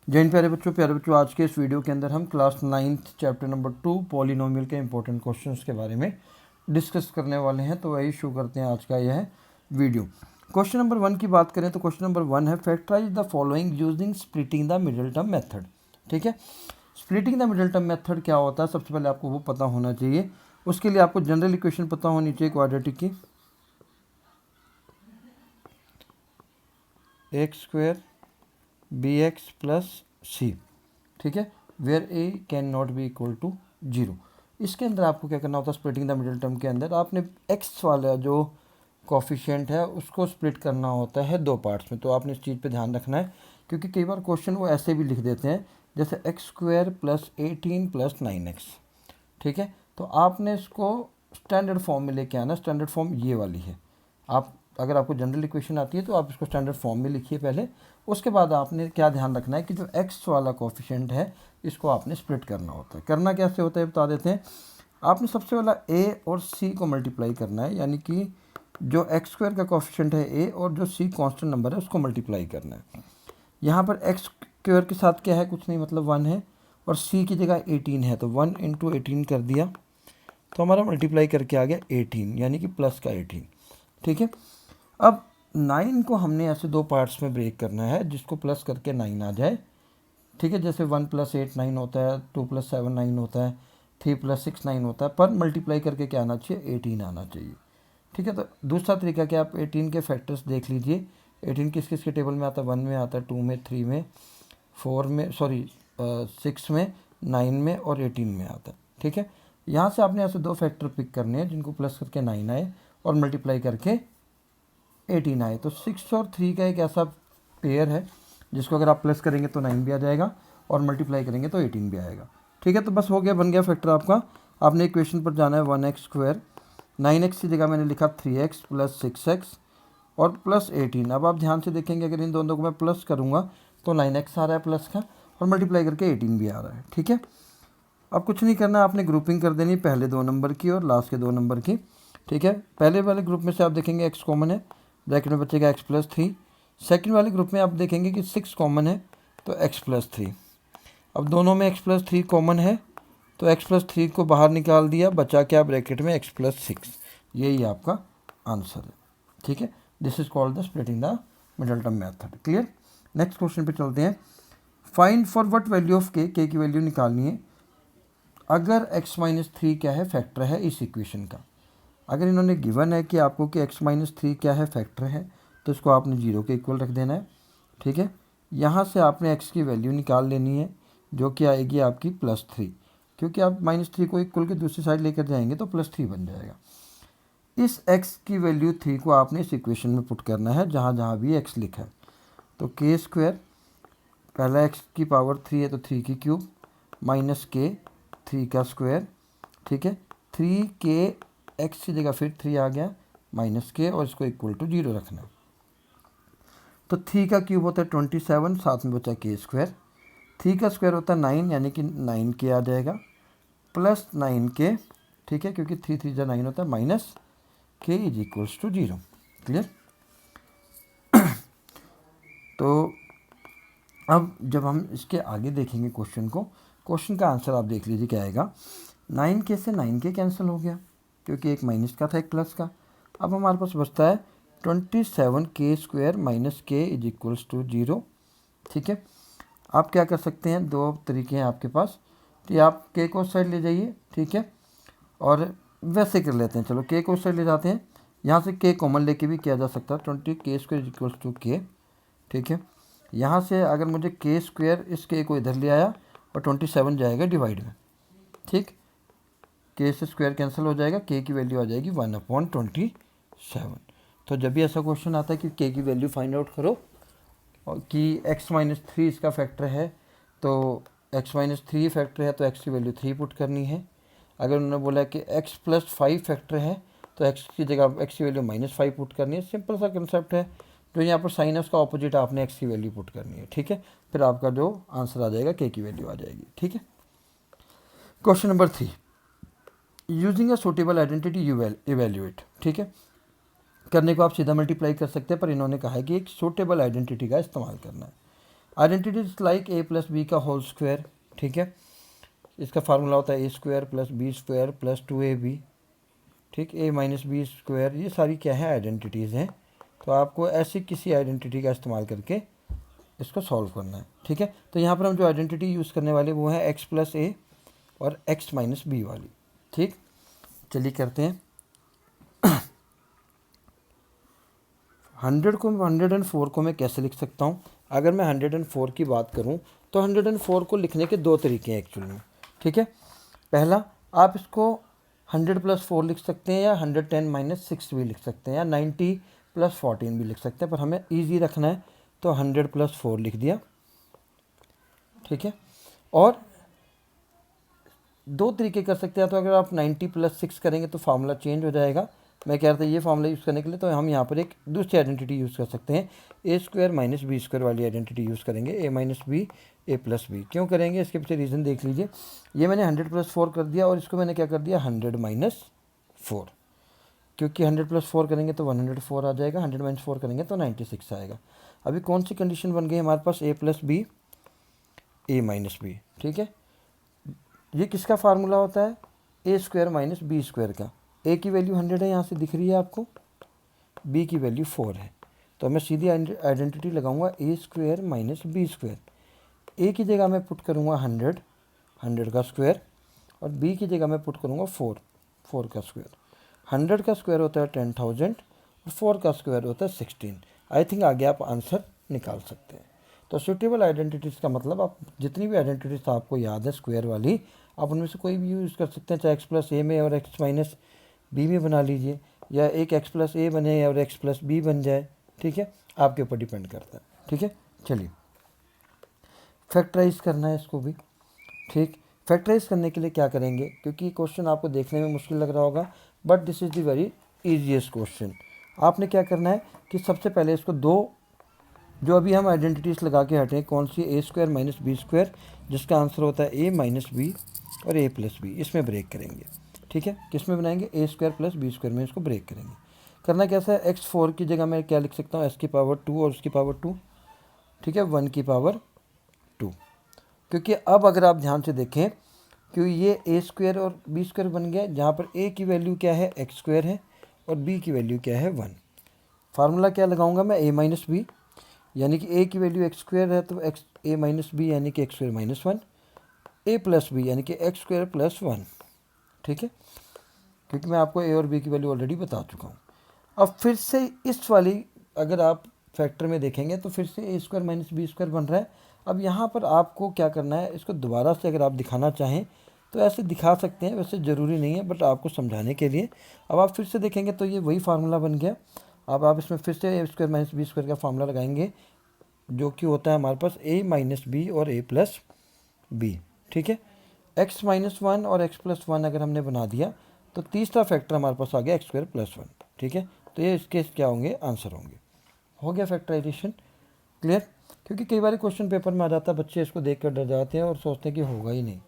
जय हिंद प्यारे बच्चों, आज के इस वीडियो के अंदर हम class 9th chapter number 2 polynomial के इंपॉर्टेंट क्वेश्चंस के बारे में डिस्कस करने वाले हैं। तो वही शुरू करते हैं आज का यह वीडियो। क्वेश्चन नंबर 1 की बात करें तो क्वेश्चन नंबर 1 है factorize the following using splitting the middle term method. ठीक है, splitting the middle term method क्या होता है, सबसे पहले आपको वो पता होना चाहिए। उसके लिए आपको जनरल इक्वेशन पता होनी चाहिए क्वाड्रेटिक की, X square B X plus C. ठीक है, where A can not be equal to 0। इसके अंदर आपको क्या करना होता है, स्प्लिटिंग द मिडिल टर्म के अंदर आपने एक्स वाला जो कोफिशिएंट है उसको स्प्लिट करना होता है दो पार्ट्स में। तो आपने इस चीज़ पे ध्यान रखना है, क्योंकि कई बार क्वेश्चन वो ऐसे भी लिख देते हैं जैसे x square plus 18 plus 9x। ठीक है, तो आपने इसको स्टैंडर्ड फॉर्म में लेके आना। स्टैंडर्ड फॉर्म ये वाली है। आप अगर आपको जनरल इक्वेशन आती है तो आप इसको स्टैंडर्ड फॉर्म में लिखिए पहले। उसके बाद आपने क्या ध्यान रखना है कि जो एक्स वाला कोफिशिएंट है इसको आपने स्प्लिट करना होता है। करना कैसे होता है बता देते हैं। आपने सबसे पहला ए और सी को मल्टीप्लाई करना है, यानी कि जो एक्स स्क्वायर का कोफिशिएंट है ए और जो सी कांस्टेंट नंबर है उसको मल्टीप्लाई करना है। यहाँ पर एक्स स्क्वायर के साथ क्या है, कुछ नहीं, मतलब 1 है, और सी की जगह 18 है तो 1 इंटू 18 कर दिया तो हमारा मल्टीप्लाई करके आ गया 18, यानी कि प्लस का 18। ठीक है, अब 9 को हमने ऐसे दो पार्ट्स में ब्रेक करना है जिसको प्लस करके 9 आ जाए। ठीक है, जैसे 1 + 8 9 होता है, 2 + 7 9 होता है, 3 + 6 9 होता है, पर मल्टीप्लाई करके क्या आना चाहिए, 18 आना चाहिए। ठीक है, तो दूसरा तरीका क्या, आप 18 के फैक्टर्स देख लीजिए। 18 किस किस के टेबल में आता है, 1 में आता है, 2 में, 3 में, 4 में, सॉरी 6 में, 9 में और 18 में आता है। ठीक है, यहाँ से आपने ऐसे दो फैक्टर पिक करने हैं जिनको प्लस करके 9 आए और मल्टीप्लाई करके 18 आए। तो 6 और 3 का एक ऐसा पेयर है जिसको अगर आप प्लस करेंगे तो 9 भी आ जाएगा और मल्टीप्लाई करेंगे तो 18 भी आएगा। ठीक है, तो बस हो गया, बन गया फैक्टर आपका। आपने इक्वेशन पर जाना है 1x स्क्वायर, 9x की जगह मैंने लिखा 3x प्लस 6x और प्लस 18। अब आप ध्यान से देखेंगे, अगर इन दोनों को मैं प्लस करूँगा तो 9x आ रहा है प्लस का और मल्टीप्लाई करके 18 भी आ रहा है। ठीक है, अब कुछ नहीं करना, आपने ग्रुपिंग कर देनी पहले 2 नंबर की और लास्ट के 2 नंबर की। ठीक है, पहले वाले ग्रुप में से आप देखेंगे x कॉमन है, ब्रैकेट में बचेगा x + 3। सेकंड वाले ग्रुप में आप देखेंगे कि 6 कॉमन है तो x + 3। अब दोनों में x + 3 कॉमन है तो x + 3 को बाहर निकाल दिया, बचा क्या ब्रैकेट में x + 6। यही आपका आंसर है। ठीक है, this is called the splitting the middle term method. Clear. Next question पे चलते हैं। Find for what value of k, की वैल्यू निकालनी है अगर x - 3 क्या है, फैक्टर है इस इक्वेशन का। अगर इन्होंने गिवन है कि आपको कि x - 3 क्या है, फैक्टर है, तो इसको आपने 0 के इक्वल रख देना है। ठीक है, यहाँ से आपने x की वैल्यू निकाल लेनी है जो कि आएगी आपकी +3, क्योंकि आप -3 को इक्वल के दूसरी साइड लेकर जाएंगे तो +3 बन जाएगा। इस x की वैल्यू 3 को आपने इस इक्वेशन में पुट करना है जहाँ जहाँ भी x लिखा है। तो k स्क्वायर, पहला x की पावर 3 है तो 3 की क्यूब, माइनस k 3 का स्क्वायर। ठीक है, 3k x की जगह फिर 3 आ गया माइनस k और इसको इक्वल टू 0 रखना। तो 3 का क्यूब होता है 27, साथ में बचा k स्क्वायर। 3 का स्क्वायर होता है 9, यानी कि 9k आ जाएगा प्लस 9k। ठीक है, क्योंकि 3 3 9 होता है, minus k is equals to 0। Clear. तो अब जब हम इसके आगे देखेंगे क्वेश्चन को, क्वेश्चन का आंसर आप देख लीजिए क्या आएगा। 9k से 9k कैंसिल हो गया क्योंकि एक माइनस का था एक प्लस का। अब हमारे पास बचता है 27k square minus k is equals to 0। ठीक है, आप क्या कर सकते हैं, दो तरीके हैं आपके पास। तो आप k को उस साइड ले जाइए। ठीक है, और वैसे कर लेते हैं, चलो k को उस साइड ले जाते हैं, यहाँ से k कॉमन लेके भी किया जा सकता है, 20k square is equals to k। ठीक है, यहाँ से अगर मुझे k स्क्वायर इस k को इधर ले आया और 27 जाएगा डिवाइड में। ठीक, k से स्क्वायर कैंसिल हो जाएगा, k की वैल्यू आ जाएगी 1/27। तो जब भी ऐसा क्वेश्चन आता है कि k की वैल्यू फाइंड आउट करो और कि x - 3 इसका फैक्टर है, तो x - 3 फैक्टर है तो x की वैल्यू 3 पुट करनी है। अगर उन्होंने बोला कि x + 5 फैक्टर है तो x की जगह x की वैल्यू -5 पुट करनी है। सिंपल सा कंसेप्ट है। जो यहाँ पर साइन है उसका ऑपोजिट आपने x की वैल्यू पुट करनी है। ठीक है, फिर आपका जो आंसर आ जाएगा k की वैल्यू आ जाएगी। ठीक है, question number 3, using a suitable identity you evaluate. ठीक है, करने को आप सीधा मल्टीप्लाई कर सकते हैं, पर इन्होंने कहा है कि एक सूटेबल आइडेंटिटी का इस्तेमाल करना है। Identity is like A plus B का होल स्क्वायर, ठीक है। इसका फार्मूला होता है A square plus B square plus 2ab, ठीक, ए माइनस बी स्क्वायर। ये सारी क्या है, आइडेंटिटीज़ हैं। तो आपको ऐसी किसी आइडेंटिटी का इस्तेमाल करके इसको सॉल्व करना है, ठीक है। तो यहाँ पर हम जो आइडेंटिटी यूज़ करने वाले वो है एक्स प्लस ए और एक्स माइनस बी वाली, ठीक। चलिए करते हैं। 104 को मैं कैसे लिख सकता हूँ? अगर मैं 104 की बात करूँ तो 104 को लिखने के दो तरीके हैं एक्चुअली में, ठीक है। पहला, आप इसको 100 प्लस 4 लिख सकते हैं, या 110 माइनस 6 भी लिख सकते हैं, या 90 प्लस 14 भी लिख सकते हैं, पर हमें ईजी रखना है तो 100 प्लस 4 लिख दिया, ठीक है। और दो तरीके कर सकते हैं, तो अगर आप 90 प्लस 6 करेंगे तो फार्मूला चेंज हो जाएगा। मैं कह रहा था ये फार्मूला यूज़ करने के लिए तो हम यहाँ पर एक दूसरी आइडेंटिटी यूज़ कर सकते हैं, ए स्क्वायर माइनस बी स्क्वायर वाली आइडेंटिटी यूज़ करेंगे, ए माइनस बी ए प्लस बी। क्यों करेंगे, इसके पीछे रीज़न देख लीजिए। ये मैंने 100 प्लस 4 कर दिया और इसको मैंने क्या कर दिया, 100 माइनस 4, क्योंकि 100 प्लस 4 करेंगे तो 104 आ जाएगा, 100 माइनस 4 करेंगे तो 96 आएगा। अभी कौन सी कंडीशन बन गई हमारे पास, ए प्लस बी ए माइनस बी, ठीक है। ये किसका फार्मूला होता है, A square minus B square का। ए की वैल्यू 100 है, यहाँ से दिख रही है आपको, बी की वैल्यू 4 है, तो मैं सीधी आइडेंटिटी लगाऊंगा ए स्क्वायर माइनस बी स्क्वायर। ए की जगह मैं पुट करूँगा 100 का स्क्वायर, और बी की जगह मैं पुट करूँगा 4 का स्क्वायर। 100 का स्क्वायर होता है 10,000 और 4 का स्क्वायर होता है 16। आई थिंक आगे आप आंसर निकाल सकते हैं। तो सूटेबल आइडेंटिटीज़ का मतलब, आप जितनी भी आइडेंटिटीज़ आपको याद है स्क्वायर वाली, आप उनमें से कोई भी यूज़ कर सकते हैं, चाहे एक्स प्लस ए में और एक्स माइनस बी में बना लीजिए, या एक एक्स प्लस ए बने और एक्स प्लस बी बन जाए, ठीक है, आपके ऊपर डिपेंड करता है, ठीक है। चलिए फैक्टराइज करना है इसको भी, ठीक। फैक्टराइज करने के लिए क्या करेंगे, क्योंकि क्वेश्चन आपको देखने में मुश्किल लग रहा होगा, but this is the very easiest question. आपने क्या करना है कि सबसे पहले इसको दो, जो अभी हम आइडेंटिटीज़ लगा के हटें, कौन सी, ए स्क्वायर माइनस बी स्क्वायर, जिसका आंसर होता है ए माइनस बी और ए प्लस बी, इसमें ब्रेक करेंगे, ठीक है। किस में बनाएंगे, ए स्क्वायर प्लस बी स्क्वायर में इसको ब्रेक करेंगे। करना कैसा है, x4 की जगह मैं क्या लिख सकता हूँ, s की पावर 2 और उसकी पावर 2, ठीक है, 1 की पावर 2। क्योंकि अब अगर आप ध्यान से देखें, क्योंकि ये ए स्क्वायर और बी स्क्वायर बन गया, जहाँ पर ए की वैल्यू क्या है, एक्स स्क्वायर है, और बी की वैल्यू क्या है, 1। फार्मूला क्या लगाऊंगा मैं, ए माइनस बी, यानी कि ए की वैल्यू एक्स स्क्वायर है तो एक्स ए माइनस बी यानी कि एक्स स्क्वायर माइनस 1, ए प्लस बी यानी कि एक्स स्क्वायर प्लस 1, ठीक है, क्योंकि मैं आपको ए और बी की वैल्यू ऑलरेडी बता चुका हूँ। अब फिर से इस वाली, अगर आप फैक्टर में देखेंगे तो फिर से ए स्क्वायर माइनस बी स्क्वायर बन रहा है। अब यहाँ पर आपको क्या करना है, इसको दोबारा से अगर आप दिखाना चाहें तो ऐसे दिखा सकते हैं, वैसे ज़रूरी नहीं है, बट आपको समझाने के लिए। अब आप फिर से देखेंगे तो ये वही फार्मूला बन गया। अब आप इसमें फिर से ए स्क्वायर माइनस बी स्क्वायर का फार्मूला लगाएंगे, जो कि होता है हमारे पास ए माइनस बी और ए प्लस बी, ठीक है। एक्स माइनस 1 और एक्स प्लस 1 अगर हमने बना दिया तो तीसरा फैक्टर हमारे पास आ गया एक्स स्क्वायर प्लस 1, ठीक है। तो ये इसके क्या होंगे, आंसर होंगे। हो गया फैक्टराइजेशन, क्लियर। क्योंकि कई बार क्वेश्चन पेपर में आ जाता है, बच्चे इसको देख कर डर जाते हैं और सोचते हैं कि होगा ही नहीं।